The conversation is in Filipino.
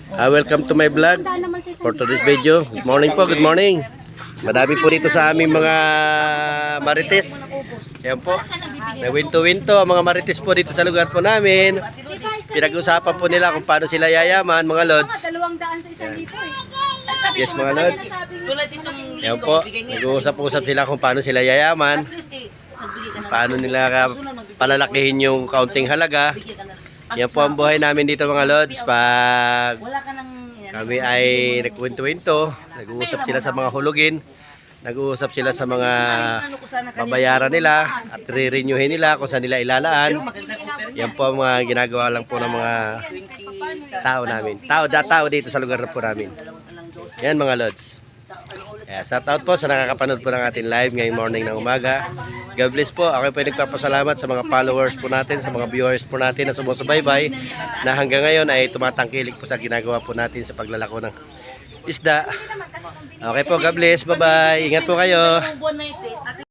Welcome to my vlog for today's video. Good morning po, good morning. Madami po dito sa aming mga marites. Yan po. May winto-winto ang mga marites po dito sa lugar po namin. Pinag-usapan po nila kung paano sila yayaman, mga lods. Yes, mga lods. Yan po. Nag-uusap-usap sila kung paano sila yayaman. Paano nila palalakihin yung kaunting halaga. Yan po ang buhay namin dito, mga lods. Pag kami ay nagkwento-wento, nag-uusap sila sa mga hulugin, nag-uusap sila sa mga babayaran nila at re-renewin nila kung saan nila ilalaan. Yan po ang mga ginagawa lang po ng mga tao namin. Tao dito sa lugar po namin. Yan, mga lods. Kaya shout out po sa nakakapanood po ng ating live ngayong morning ng umaga. God bless po. Ako po ay nagpapasalamat sa mga followers po natin, sa mga viewers po natin na sumusubaybay na hanggang ngayon ay tumatangkilik po sa ginagawa po natin sa paglalako ng isda. Okay po, God bless. Bye bye. Ingat po kayo.